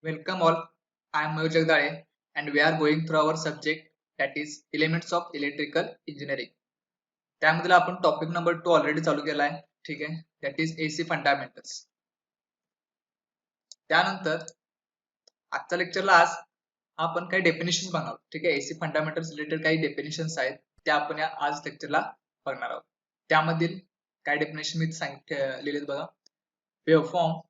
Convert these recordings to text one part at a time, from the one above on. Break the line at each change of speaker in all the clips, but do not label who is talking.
Welcome all. I am Mayur Jagdale and we are going through our subject that is Elements of Electrical Engineering. त्यामधला आपण topic number 2 already चालू केला आहे. ठीक आहे, that is AC fundamentals. त्यानंतर आजच्या लेक्चरला आपण काही डेफिनेशन बघणार आहोत. ठीक आहे, एसी फंडामेंटल्स रिलेटेड काही डेफिनेशन्स आहेत त्या आपण या आज लेक्चरला बघणार आहोत. त्यामधील काय डेफिनेशन मी लिहिलेत बघा. वेव्हफॉर्म,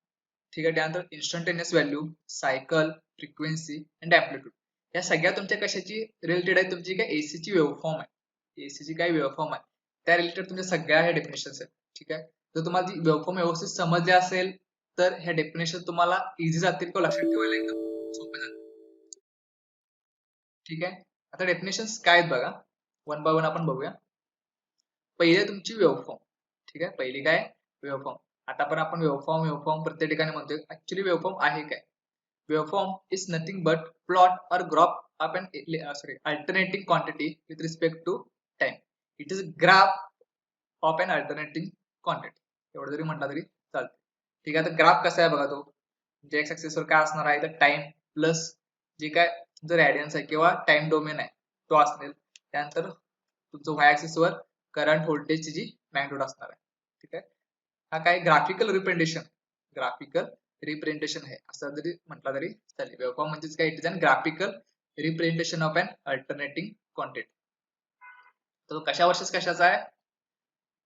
ठीक आहे, त्यानंतर instantaneous value, cycle, frequency and amplitude. या सगळ्या तुमच्या कशाची रिलेटेड आहे? तुमची काय एसीची वेव्हफॉर्म आहे. एसीची काय वेव्हफॉर्म आहे त्या रिलेटेड तुमच्या सगळ्या ह्या डेफिनेशन्स आहेत. ठीक आहे, जर तुम्हाला ती वेव्हफॉर्म व्यवस्थित समजली असेल तर ह्या डेफिनेशन तुम्हाला इझी जातील किंवा लक्षात ठेवायला एकदम सोपे जातील. ठीक आहे, आता डेफिनेशन्स काय आहेत बघा, वन बाय वन आपण बघूया. पहिले तुमची वेव्हफॉर्म. ठीक आहे, पहिली काय? वेव्हफॉर्म. आता पण आपण वेव्हफॉर्म वेव्हफॉर्म प्रत्येक ठिकाणी म्हणतोय. ऍक्च्युली वेव्हफॉर्म आहे काय? Waveform is nothing but plot or graph of an alternating quantity with respect to time. It is a graph of an alternating quantity. एवढं जरी म्हटलं तरी चालतं. ठीक आहे, तर ग्राफ कसा आहे बघा. तो म्हणजे एक्स ऍक्सिस वर काय असणार आहे? तर टाइम प्लस जे काय तुमचं रॅडियन्स आहे किंवा टाइम डोमेन आहे तो असणार. त्यानंतर तुमचं वाय ऍक्सिस वर करंट व्होल्टेजची जी मॅग्निट्यूड असणार आहे. ठीक आहे, हा काय ग्राफिकल रिप्रेझेंटेशन आहे असं जरी म्हटलं तरी चालेल. वेव्हफॉर्म म्हणजेच काय? It is an graphical representation of an alternating quantity. तो कशा वर्सेस कशाचा आहे?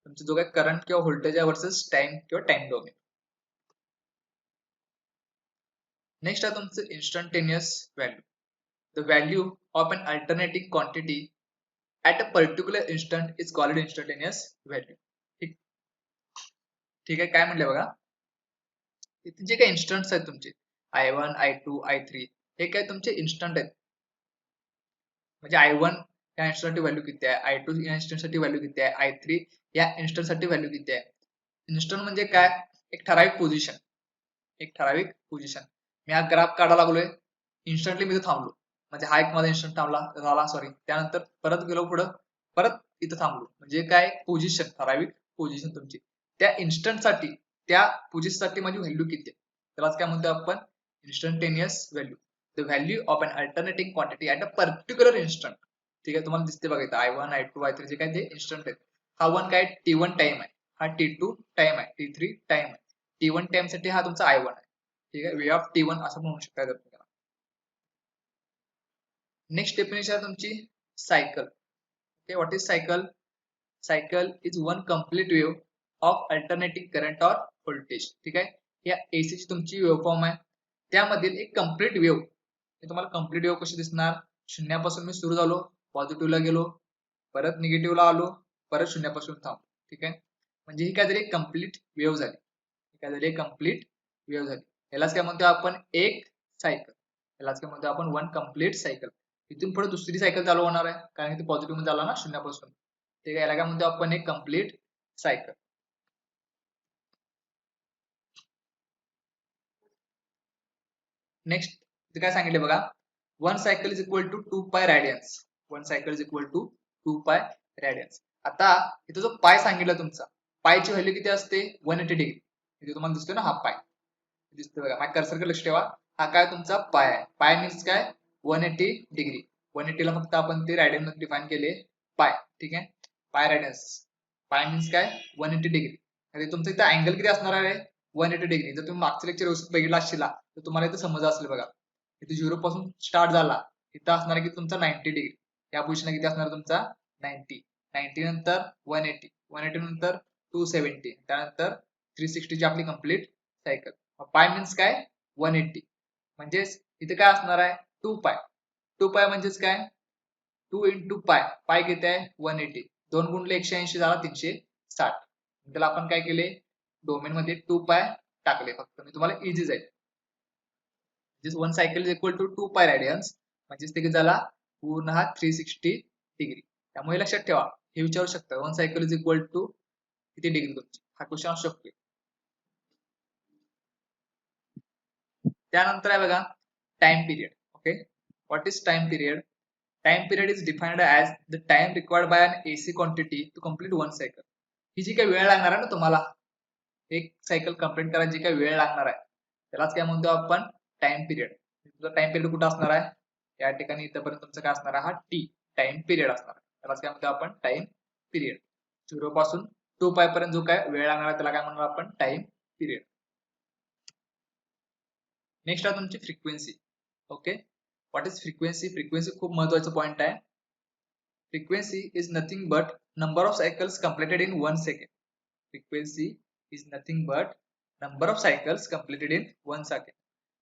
तुमचा जो काय करंट किंवा व्होल्टेज आहे वर्सेस टाइम किंवा टाइम डोमेन. नेक्स्ट आहे तुमचं instantaneous value. The value of an alternating quantity at a particular instant is called instantaneous value. ठीक ठीक आहे, काय म्हणले बघा, इथे जे काही इन्स्टंट्स आहेत तुमचे I1, I2, I3 हे काय तुमचे इन्स्टंट आहेत. म्हणजे I1 या इन्स्टंट व्हॅल्यू किती आहे, I2 या इन्स्टंट साठी व्हॅल्यू किती आहे, I3 या इन्स्टंट साठी व्हॅल्यू किती आहे. इन्स्टंट म्हणजे काय? एक ठराविक पोझिशन. एक ठराविक पोझिशन. मी हा ग्राफ काढायला लागलोय, इन्स्टंटली मी इथे थांबलो म्हणजे हा एक माझा इन्स्टंट थांबला झाला, सॉरी. त्यानंतर परत गेलो पुढं, परत इथं थांबलो म्हणजे काय? पोझिशन, ठराविक पोझिशन तुमची. त्या इन्स्टंट साठी, त्या पोझिशन साठी माझी व्हॅल्यू किती आहे त्यालाच काय म्हणतो आपण? Instantaneous value. The value of an alternating quantity at a particular instant. ठीक आहे, तुम्हाला दिसते बघा इथं I1, I2, I3 जे काय ते इन्स्टंट आहेत. हा वन काय? T1 टाइम आहे, हा T2 टाइम आहे, T3 टाइम आहे. T1 टाइम साठी हा तुमचा I1 आहे. ठीक आहे, वे ऑफ T1 असं म्हणू शकता तुम्ही. नेक्स्ट डेफिनेशन आहे तुमची cycle. Okay, what is cycle? Cycle is one complete wave of alternating current और व्होल्टेज. ठीक आहे, या एसी ची तुमची वेव्हफॉर्म आहे. त्यामधील एक कम्प्लीट वेव्ह. तुम्हाला कम्प्लीट वेव्ह कशी दिसणार? शून्यापासून मी सुरू झालो, पॉझिटिव्हला गेलो, परत निगेटिव्हला आलो, परत शून्यापासून थांबलो. ठीक आहे, म्हणजे ही काहीतरी एक कम्प्लीट वेव्ह झाली. काहीतरी एक कम्प्लीट वेव्ह झाली. यालाच काय म्हणतो आपण? एक सायकल. यालाच काय म्हणतो आपण? One complete cycle. इथून पुढे दुसरी सायकल चालू होणार आहे कारण की पॉझिटिव्ह मध्ये आला ना शून्यापासून. ठीक आहे, याला काय म्हणतो आपण? एक कम्प्लीट सायकल. नेक्स्ट इथे काय सांगितले बघा, one cycle is equal to 2 pi radians. One cycle is equal to 2 pi रॅडियन्स. आता इथे जो पाय सांगितला तुमचा, पायची व्हॅल्यू किती असते? 180 डिग्री. इथे तुम्हाला दिसतोय ना हा पाय, दिसतोय बघा. माझ्या कर्सरकडे लक्ष ठेवा. हा काय तुमचा पाय आहे. पाय मीन्स काय? 180 डिग्री. 180 ला फक्त आपण ते रॅडियन मध्ये डिफाइन केले पाय. ठीक आहे, पाय रॅडियन्स. पाय मीन्स काय? 180 डिग्री. आणि तुमचं इथं अँगल किती असणार आहे? 180 डिग्री. जर तुम्ही मागचं लेक्चर व्यवस्थित बघितला असशील तर तुम्हाला इथं समजलं असेल बघा. इथे 0 पासून स्टार्ट झाला, इथं असणार की तुमचा 90 डिग्री. या पोझिशनला किती असणार तुमचा? 90. 90 नंतर 180, 180 नंतर 270, त्यानंतर 360 ची आपली कंप्लीट सायकल. पाय मीन्स काय? 180. म्हणजेच इथे काय असणार आहे? 2 पाय. 2 पाय म्हणजेच काय? 2 इंटू पाय. पाय किती आहे? 180. 2 गुणले 180 झाला 360. त्याला आपण काय केले? डोमेन मध्ये 2 पाय टाकले फक्त. मी तुम्हाला इझी जाईल. One cycle is equal to 2 pi रॅडियन्स. म्हणजेच ते किती झाला? पूर्ण हा 360 डिग्री. त्यामुळे लक्षात ठेवा, हे विचारू शकता one cycle is equal to किती डिग्री तुमची, हा क्वेश्चन असू शकतो. त्यानंतर आहे बघा time period. Okay, what is time period? Time period is defined as the time required by an AC quantity to complete one cycle. ही जी काही वेळ लागणार आहे ना तुम्हाला एक सायकल कंप्लीट करायची, जी काही वेळ लागणार आहे त्यालाच काय म्हणतो आपण? Time period. तुमचा टाइम पिरियड कुठं असणार आहे, या ठिकाणी इथपर्यंत तुमचं काय असणार आहे, हा टी टाइम पिरियड असणार आहे. त्यालाच काय म्हणतो आपण, टाइम पिरियड. 0 पासून 2π पर्यंत जो काय वेळ लागणार आहे त्याला काय म्हणणार आपण, टाइम पिरियड. नेक्स्ट आहे तुमची frequency. Okay, what is frequency. Frequency खूप महत्वाचा पॉइंट आहे. Frequency is nothing but number of cycles completed in 1 second. Frequency is nothing but number of cycles completed in 1 second.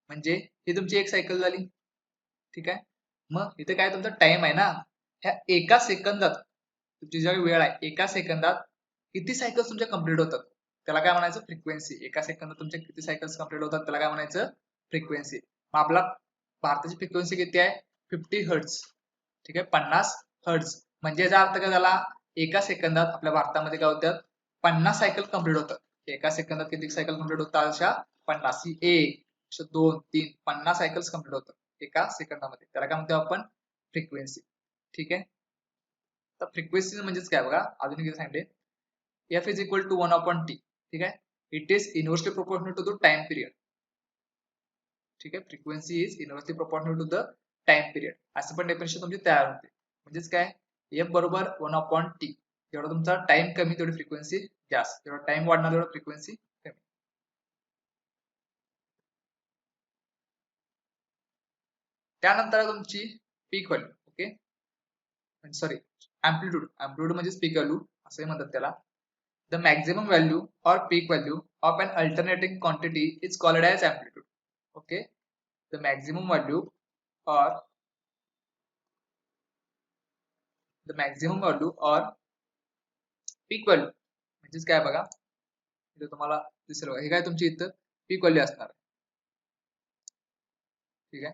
म्हणजे ही तुमची एक सायकल झाली, ठीक आहे. मग इथे काय तुमचा टाइम आहे ना, ह्या एका सेकंदात तुमची जी वेळ आहे, एका सेकंदात किती सायकल्स तुमच्या कंप्लीट होतात त्याला काय म्हणायचं, फ्रिक्वेन्सी. एका सेकंदात तुमच्या किती सायकल्स कंप्लीट होतात त्याला काय म्हणायचं, फ्रिक्वेन्सी. मग आपला भारताची फ्रिक्वेन्सी किती आहे, 50 हर्ट्ज, ठीक आहे, 50 हर्ट्ज. म्हणजे याचा अर्थ काय झाला, एका सेकंदात आपल्या भारतामध्ये काय होतात, 50 सायकल कंप्लीट होतात. एका सेकंदात किती सायकल कंप्लीट होतात, अशा 50. 1 2 3 50 सायकल्स कंप्लीट होतात एका सेकंदामध्ये. त्याला काय म्हणतो आपण, फ्रिक्वेन्सी. ठीक आहे. तर फ्रिक्वेन्सी म्हणजेच काय बघा, अजून किती सांगते, F is equal to 1/t. ठीक आहे. It is inversely proportional to the time period. ठीक आहे. Frequency is inversely proportional to the time period. असं पण डेफिनेशन तुमची तयार होते. म्हणजेच काय, एफ बरोबर 1/t. जेवढा तुमचा टाइम कमी तेवढी फ्रिक्वेन्सी जास्त, जेवढा टाइम वाढणार तेवढा फ्रिक्वेन्सी कमी. त्यानंतर तुमची peak value. Okay, sorry, amplitude. Amplitude म्हणजे पीक व्हॅल्यू असंही म्हणतात त्याला. The maximum value or peak value of an alternating quantity is called as amplitude. Okay, the maximum value or peak value म्हणजेच काय बघा, इथे तुम्हाला दिसेल बघा, हे काय तुमची इथं पीक व्हॅल्यू असणार आहे. ठीक आहे.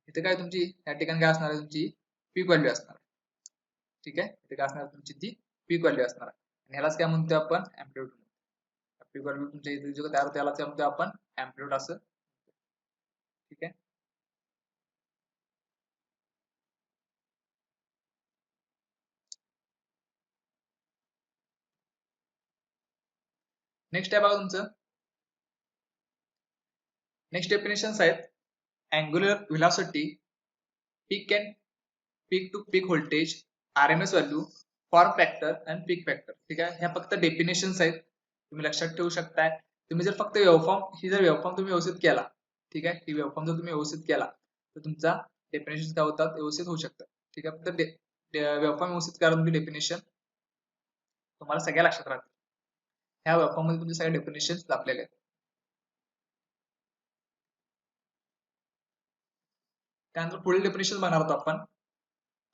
इथे काय तुमची या ठिकाणी काय असणार आहे, तुमची पीक व्हॅल्यू असणार आहे. ठीक आहे. इथे काय असणार तुमची ती पीक व्हॅल्यू असणार आहे. आणि ह्यालाच काय म्हणतो आपण, एम्प्लिट्यूड. पीक व्हॅल्यू तुमच्या इथे जो तयार होतो त्यालाच काय म्हणतो आपण, एम्प्लिट्यूड असं. ठीक आहे. नेक्स्ट आहे बघा तुमचं, नेक्स्ट डेफिनेशन्स आहेत, angular velocity, peak to peak voltage, RMS value, form factor आणि पीक फॅक्टर. ठीक आहे. ह्या फक्त डेफिनेशन्स आहेत, तुम्ही लक्षात ठेवू शकताय. तुम्ही जर फक्त वेव्हफॉर्म तुम्ही व्यवस्थित केला, ठीक आहे, ही वेव्हफॉर्म जर तुम्ही व्यवस्थित केला तर तुमचा डेफिनेशन काय होतात, व्यवस्थित होऊ शकतात. ठीक आहे. फक्त वेव्हफॉर्म व्यवस्थित करा, तुम्ही डेफिनेशन तुम्हाला सगळ्या लक्षात राहतील. ह्या वेव्हफॉर्म मध्ये तुमचे सगळे डेफिनेशन दाखवलेले आहेत. त्यानंतर पुढील डेफिनेशन बघणार आहोत आपण.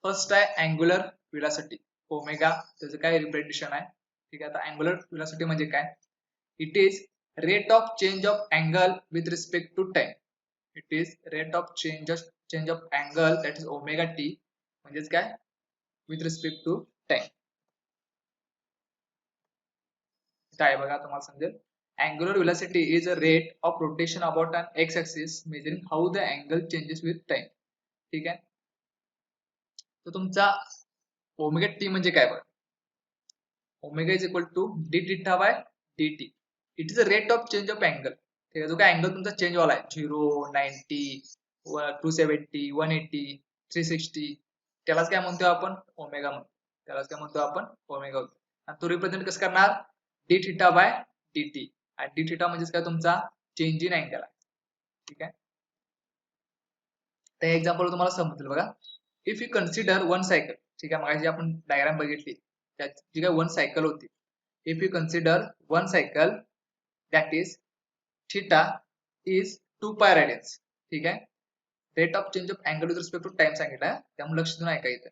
फर्स्ट आहे अँग्युलर व्हेलॉसिटी, ओमेगा. त्याचं काय रिप्रेझेंटेशन आहे. ठीक आहे. आता अँग्युलर व्हेलॉसिटी म्हणजे काय, it is rate of change of angle with respect to time. It is rate of change of angle, that is omega t. म्हणजेच काय, विथ रिस्पेक्ट टू टाइम. काय बघा, तुम्हाला समजेल. Angular velocity is a rate of rotation about an x-axis measuring how the angle changes with time. ठीक आहे. तर तुमचा ओमेगा टी म्हणजे काय बघा, omega is equal to d theta by d t. It is a rate of change of angle. ठीक आहे. जो काय अँगल तुमचा चेंज वाला आहे, 0, 90, 270, 180, 360, त्यालाच काय म्हणतो आपण, ओमेगा म्हणतो. त्यालाच काय म्हणतो आपण, ओमेगा होतो. आणि तो रिप्रेझेंट कसं करणार, D theta by d T. आणि डी थिटा म्हणजेच काय, तुमचा चेंज इन अँगल आहे. ठीक आहे. त्या एक्झाम्पल तुम्हाला समजेल बघा. If you consider one cycle. ठीक आहे. मग आपण डायग्राम बघितली, जी काय वन सायकल होती. If you consider one cycle that is theta is 2π radians. ठीक आहे. Rate of change of angle with respect to time सांगितलं, त्यामुळे लक्ष देऊन ऐका. इथे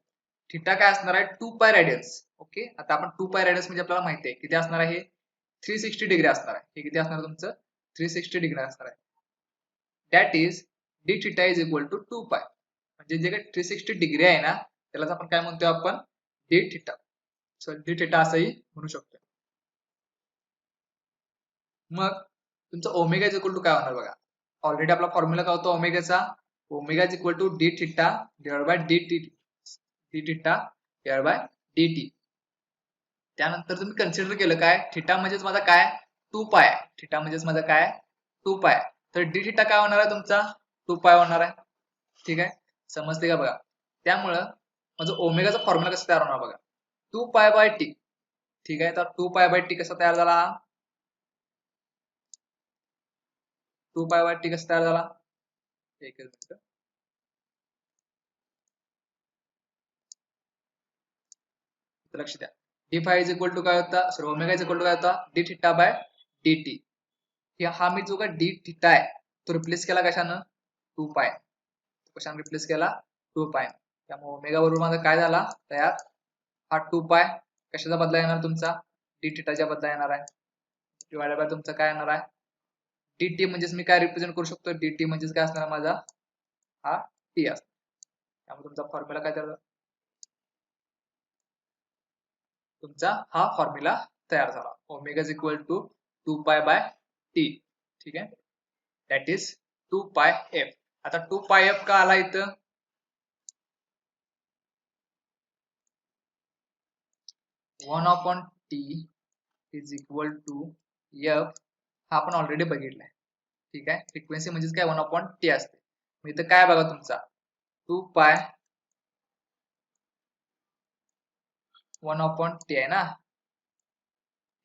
थिटा काय असणार आहे, 2π रेडियन्स. ओके. आता आपण 2π रेडियन्स म्हणजे आपल्याला माहिती आहे किती असणार आहे, 360 डिग्री असणार आहे. हे किती असणार आहे तुमचं, 360 डिग्री असणार आहे. That is d theta is equal to 2π. म्हणजे जे काही 360 डिग्री आहे ना, त्यालाच आपण काय म्हणतोय, आपण D theta. So D theta असंही म्हणू शकतो. मग तुमचा ओमेगा इज इक्वल टू काय होणार बघा, ऑलरेडी आपला फॉर्म्युला काय होता ओमेगाचा, omega is equal to d theta divide by d t. D theta divide by d t. त्यानंतर तुम्ही कन्सिडर केलं काय, थिटा म्हणजेच माझा काय, 2π आहे. थिटा म्हणजेच माझा काय, 2π. तर डी थिटा काय होणार आहे तुमचा, टू पाय होणार आहे. ठीक आहे, समजते का बघा. त्यामुळं माझं ओमेगाचा फॉर्म्युला कसा तयार होणार बघा, 2π/t. ठीक आहे, तर 2π/t कसा तयार झाला, 2π/t कसा तयार झाला, एकच मिनिट. लक्ष द्या. d5 इज इक्वल टू काय होता, sorry omega is equal to काय होता, d θ/dt. हा मी जो काय डी थिटा आहे तो रिप्लेस केला कशानं, 2π. कशाने रिप्लेस केला, 2π. त्यामुळे ओमेगा बरोबर माझा काय झाला तयार, हा 2π कशाचा बदला येणार तुमचा, डी थिटाच्या बदला येणार आहे, डिवाइडेड बाय तुमचा काय येणार आहे dt. म्हणजेच मी काय रिप्रेझेंट करू शकतो, dt म्हणजेच काय असणार माझा, हा t असणार. त्यामुळे तुमचा फॉर्म्युला काय तयार, तुमचा हा फॉर्म्युला तयार झाला, omega is equal to 2π/t. ठीक आहे, दॅट इज 2πf. आता 2πf का आला इथं, 1/t is equal to f. हा आपण ऑलरेडी बघितलाय. ठीक आहे, फ्रिक्वेन्सी म्हणजेच काय 1/t असते. मग इथं काय बघा तुमचा 2π 1/t आहे ना.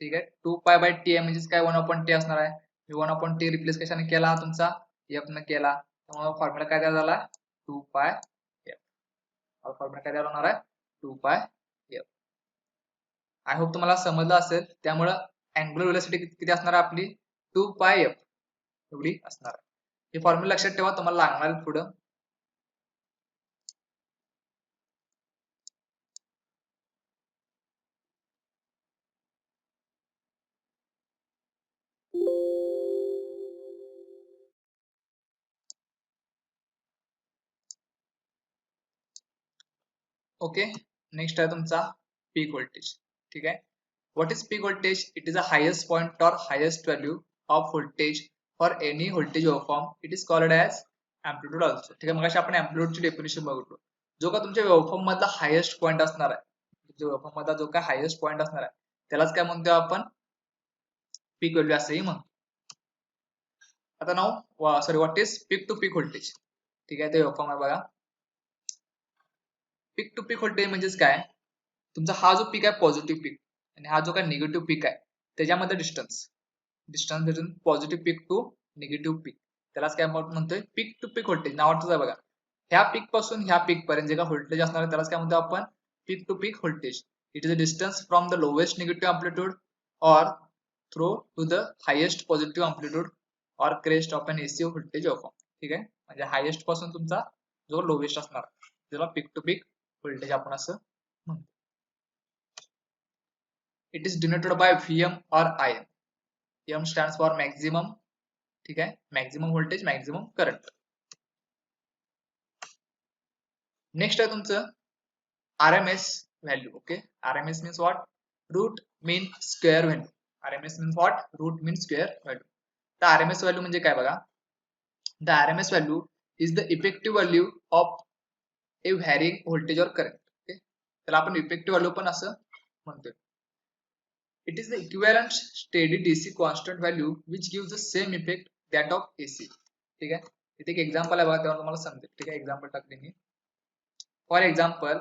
ठीक आहे, 2π/t आहे म्हणजेच काय 1/t असणार आहे. 1/t रिप्लेस कशाने केला तुमचा, f न केला. त्यामुळे फॉर्म्युला काय तयार झाला, 2πf. फॉर्म्युला काय तयार होणार आहे, 2πf. आय होप तुम्हाला समजलं असेल. त्यामुळे अँग्युलर व्हेलॉसिटी किती असणार आहे आपली, 2πf एवढी असणार आहे. हे फॉर्म्युला लक्षात ठेवा, तुम्हाला लागणार आहे पुढं. ओके, नेक्स्ट आहे तुमचा पीक व्होल्टेज. ठीक आहे, what is peak voltage, it is a highest point or highest value of voltage for any voltage waveform. It is called as amplitude also. ठीक आहे, मग आपण एम्प्लिट्यूडची डेफिनेशन बघतो. जो का तुमच्या वेव्हफॉर्म मधला हायेस्ट पॉइंट असणार आहे, जो वेव्हफॉर्म मधला जो काय हायेस्ट पॉइंट असणार आहे त्यालाच काय म्हणतो आपण, पीक व्हॅल्यू असंही म्हणतो. आता नाव sorry what is peak to peak voltage. ठीक आहे, ते वेव्हफॉर्म आहे बघा. पीक टू पीक व्होल्टेज म्हणजेच काय, तुमचा हा जो पीक आहे पॉझिटिव्ह पीक आणि हा जो काय निगेटिव्ह पीक आहे त्याच्यामध्ये distance between positive peak to negative peak, त्यालाच काय म्हणतोय पीक टू पीक व्होल्टेज. नावातच आहे बघा. ह्या पीक पासून ह्या पीक पर्यंत जे काय व्होल्टेज असणार आहे त्यालाच काय म्हणतो आपण, peak to peak voltage. It is a distance from the lowest negative amplitude or through to the highest positive amplitude or crest of an AC voltage waveform. ठीक आहे, म्हणजे हायेस्ट पासून तुमचा जो लोवेस्ट असणार त्याला पीक टू पीक व्होल्टेज आपण असं म्हणतो. It is denoted by Vm और Im. M stands for maximum. ठीक आहे, maximum voltage, maximum current. Next आहे तुमचं RMS value. Okay, RMS means what, root mean square value. RMS means what, root mean square value. तर RMS value म्हणजे काय बघा, the RMS value is the effective value of a varying voltage और current. Okay, त्याला आपण effective value पण असं म्हणतोय. It is the equivalent steady DC constant value which gives the same effect that of AC. ठीक आहे, इथे एक एक्झाम्पल आहे बघा, तेव्हा तुम्हाला समजेल. ठीक आहे, एक्झाम्पल टाकले मी. For example,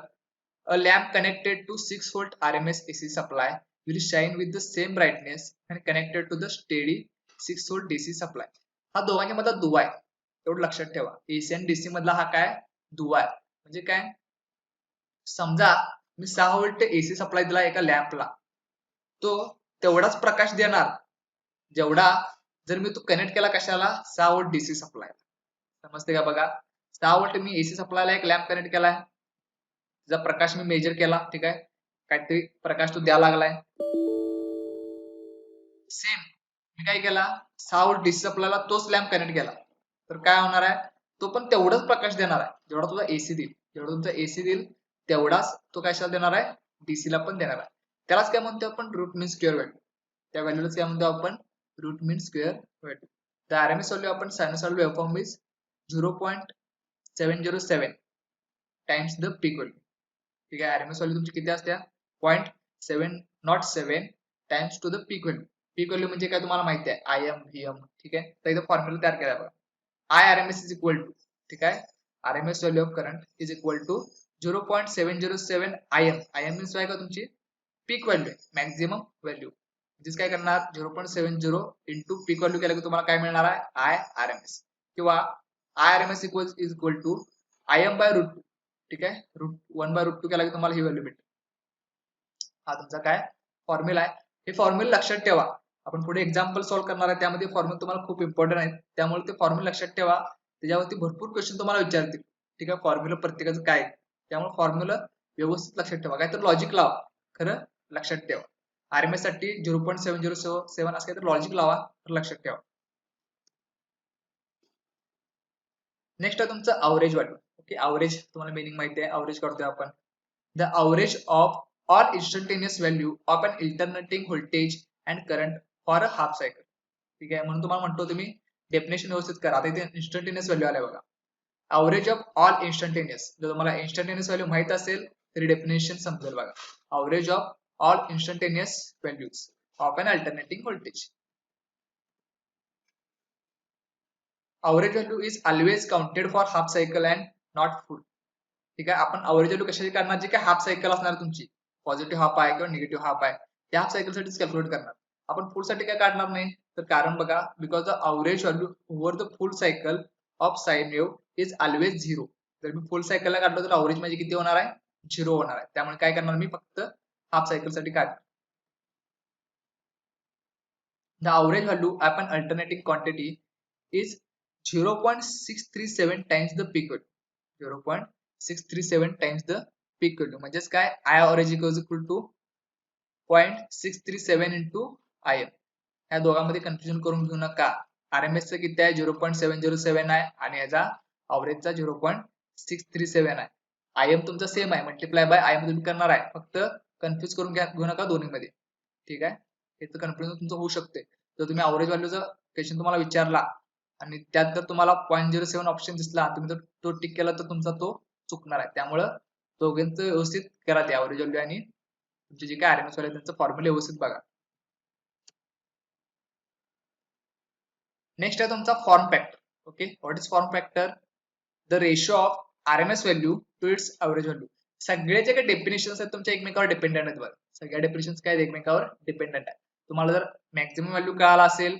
a lamp connected to 6 volt RMS AC supply will shine with the same brightness and connected to the steady 6 volt DC supply. हा दोघांच्या मधला दुवा आहे, एवढं लक्षात ठेवा. AC आणि DC मधला हा काय दुवा आहे. म्हणजे काय, समजा मी 6 व्होल्ट AC सप्लाय दिला एका लॅम्पला, तो तेवढाच प्रकाश देणार जेवढा जर मी तो कनेक्ट केला कशाला, 6 व्होल्ट डीसी सप्लाय. समजते का बघा, 6 व्होल्ट मी एसी सप्लायला एक लॅम्प कनेक्ट केलाय, त्याचा प्रकाश मी मेजर केला. ठीक आहे, काहीतरी प्रकाश तो द्यायला लागलाय. सेम मी काय केला, 6 व्होल्ट डीसी सप्लायला तोच लॅम्प कनेक्ट केला, तर काय होणार आहे, तो पण तेवढाच प्रकाश देणार आहे जेवढा तुझा एसी देईल. जेवढा तुमचा एसी देईल तेवढाच तो कशाला देणार आहे, डीसी ला पण देणार आहे. त्यालाच काय म्हणतो आपण, रूट मीन स्क्वेअर व्हॅल्यू. त्या व्हॅल्यूलाच काय म्हणतो आपण, root mean square value. The RMS value आपण sinusoidal waveform is 0.707 times the peak value. ठीक आहे, आरएमएस व्हॅल्यू तुमची किती असते, 0.707 times to the peak value. Peak value म्हणजे काय तुम्हाला माहिती आहे, IM VM. ठीक आहे, तर इथं फॉर्म्युला तयार केला बघा. IRMS इज इक्वल टू, ठीक आहे, RMS value of current is equal to 0.707 IM. IM means काय का तुमची पीक व्हॅल्यू आहे, मॅक्झिमम व्हॅल्यू. म्हणजेच काय करणार 0.70 इंटू पीक व्हॅल्यू केलं की तुम्हाला काय मिळणार आहे IRMS, किंवा IRMS is equal to IM by root 2, ठीक आहे, √1/√2 केला की तुम्हाला ही व्हॅल्यू भेटेल. हा तुमचा काय फॉर्म्युला आहे. हे फॉर्म्युला लक्षात ठेवा. आपण पुढे एक्झाम्पल सॉल्व्ह करणार आहे, त्यामध्ये फॉर्म्युला तुम्हाला खूप इम्पॉर्टंट आहेत, त्यामुळे ते फॉर्म्युला लक्षात ठेवा. त्याच्यावरती भरपूर क्वेश्चन तुम्हाला विचारतील, ठीक आहे. फॉर्म्युला प्रत्येकाचं काय आहे, त्यामुळे फॉर्म्युला व्यवस्थित लक्षात ठेवा. काय तर लॉजिक लावा, खरं लक्षात ठेवा. RMS साठी 0.707 असं काय तर लॉजिक लावा, तर लक्षात ठेवा. नेक्स्ट आहे तुमचं अवरेज व्हॅल्यू. ओके, अवरेज तुम्हाला मिनिंग माहिती आहे, अवरेज करतोय आपण. The average of all instantaneous value of an alternating voltage and current for a half cycle. ठीक आहे, म्हणून तुम्हाला म्हणतो तुम्ही डेफिनेशन व्यवस्थित करा. आता इथे इंस्टंटेनियस व्हॅल्यू आल्या बघा. अवरेज ऑफ ऑल इंस्टंटेनियस, जर तुम्हाला इंस्टंटेनियस व्हॅल्यू माहित असेल तरी डेफिनेशन समजेल बघा. Average of all instantaneous values of N alternating voltage. Average value is always counted for half cycle and not फुल. ठीक आहे, आपण अवरेज व्हॅल्यू कशाची काढणार, जी काय हाफ सायकल असणार तुमची, पॉझिटिव्ह हाफ आहे किंवा निगेटिव्ह हाफ आहे, त्या हाफ सायकल साठीच कॅल्क्युलेट करणार. आपण फुल साठी काय काढणार नाही, तर कारण बघा, because the average value over the full cycle of sine wave is always zero. जर मी फुल सायकलला काढलो तर अवरेज म्हणजे किती होणार आहे, झिरो होणार आहे. त्यामुळे काय करणार मी फक्त हाफ सायकल साठी काढणार. द अवरेज व्हॅल्यू आपण alternating quantity is 0.637 times the peak value. 0.637 times the peak value म्हणजेच काय, I average equal to 0.637 into IM. ह्या दोघांमध्ये कन्फ्युजन करून घेऊ नका. RMS चं किती आहे 0.707 आहे आणि याचा अवरेजचा 0.637 आहे. IM तुमचा सेम आहे, मल्टिप्लाय बाय IM तुम्ही करणार आहे, फक्त कन्फ्युज करून घेऊ नका दोन्ही मध्ये, ठीक आहे. याचं कन्फ्युजन तुमचं होऊ शकते. जर तुम्ही अवरेज व्हॅल्यूचा क्वेश्चन तुम्हाला विचारला आणि त्यात जर तुम्हाला 0.07 ऑप्शन दिसला, तुम्ही जर तो टिक केला तर तुमचा तो चुकणार आहे. त्यामुळं दोघांचं व्यवस्थित करा, ते अवरेज व्हॅल्यू आणि तुमचे जे काय RMS व्हॅल्यू त्यांचं फॉर्म्युला व्यवस्थित बघा. नेक्स्ट आहे तुमचा form factor. Okay, what is form factor? The ratio of RMS value to its average value. सगळे जे काही डेफिनेशन्स आहेत तुमच्या एकमेकावर डिपेंडेंट आहेत बघा. सगळ्या डेफिनेशन्स काय एकमेकावर डिपेंडेंट आहे. तुम्हाला जर मॅक्झिमम व्हॅल्यू कळाला असेल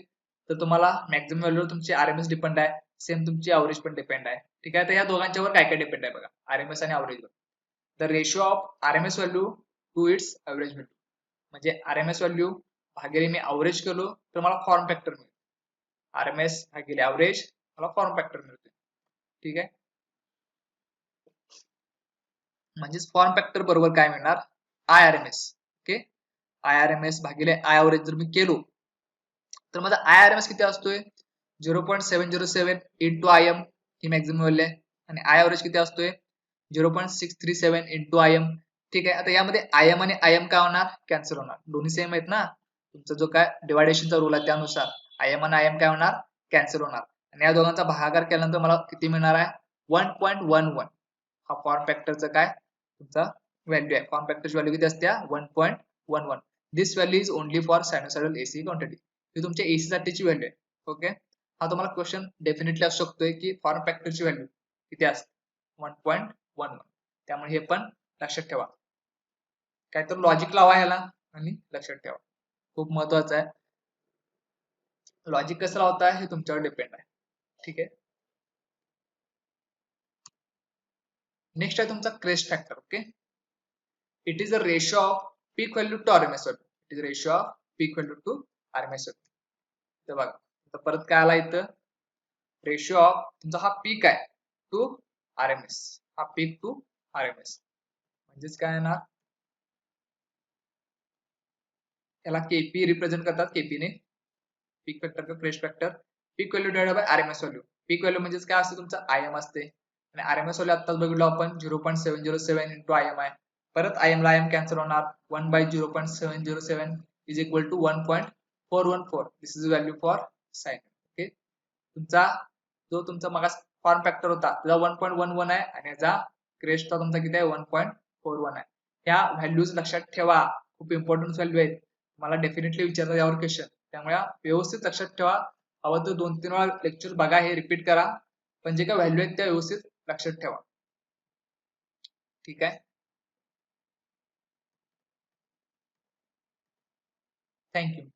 तर तुम्हाला मॅक्झिमम व्हॅल्यू तुमची RMS डिपेंड आहे, सेम तुमची अवरेज पण डिपेंड आहे, ठीक आहे. तर या दोघांच्यावर काय काय डिपेंड आहे बघा, RMS आणि अवरेज वर. The ratio of RMS value to its average value, म्हणजे RMS व्हॅल्यू भागिले मी अवरेज केलो तर मला फॉर्म फॅक्टर मिळतो. RMS भागिले अवरेज मला फॉर्म फॅक्टर मिळतो, ठीक आहे. म्हणजेच फॉर्म फॅक्टर बरोबर काय मिळणार, IRMS. ओके, IRMS भागिले आय अवरेज जर मी केलो तर माझा IRMS किती असतोय 0.707 इंटू IM, ही मॅक्झिमम व्हॅल्यू आहे, आणि आय अवरेज किती असतोय 0.637 इंटू IM. ठीक आहे, आता यामध्ये IM आणि IM काय होणार, कॅन्सल होणार, दोन्ही सेम आहेत ना. तुमचा जो काय डिवायडेशनचा रूल आहे त्यानुसार IM आणि IM काय होणार, कॅन्सल होणार, आणि या दोघांचा भागाकार केल्यानंतर मला किती मिळणार आहे 1.11. हा फॉर्म फॅक्टरचा काय तुमचा व्हॅल्यू आहे. फॉर्म फॅक्टरची व्हॅल्यू किती असते 1.11. This value is only for sinusoidal AC quantity. ही तुमच्या AC साठीची व्हॅल्यू आहे. ओके, हा तुम्हाला क्वेश्चन डेफिनेटली असू शकतोय की फॉर्म फॅक्टरची व्हॅल्यू किती असते 1.11. त्यामुळे हे पण लक्षात ठेवा. काय तर लॉजिक लावा ह्याला आणि लक्षात ठेवा, खूप महत्वाचं आहे. लॉजिक कसं लावताय हे तुमच्यावर डिपेंड आहे, ठीक आहे. नेक्स्ट आहे तुमचा crest factor. Okay, it is the ratio of peak value to RMS value. It is ratio of peak value to RMS value. तर बघा परत काय आला इथं, रेशो ऑफ तुमचा हा पीक आहे टू RMS, हा पीक टू RMS म्हणजेच काय येणार, याला KP रिप्रेझेंट करतात, KP ने, पीक फॅक्टर का crest factor, peak value divide by RMS value. Peak value म्हणजेच काय असते तुमचा IM असते, आणि RMS व्हॅल्यू आत्ताच बघितलो आपण 0.707 इंटू IM आहे. परत IM ला IM कॅन्सल होणार, 1 by 0.707 is equal to 1.414. This is value for sine. Okay, तुमचा जो तुमचा मग फॉर्म फॅक्टर होता त्याचा 1.11 आहे, आणि याचा क्रेस्टचा तुमचा किती आहे 1.41 आहे. ह्या व्हॅल्यूज लक्षात ठेवा, खूप इम्पॉर्टंट व्हॅल्यू आहेत, मला डेफिनेटली विचारतात यावर क्वेश्चन, त्यामुळे व्यवस्थित लक्षात ठेवा. हवं तर 2-3 वेळा लेक्चर बघा, हे रिपीट करा, पण जे काय व्हॅल्यू आहेत त्या व्यवस्थित लक्षात ठेवा. ठीक आहे. थँक्यू.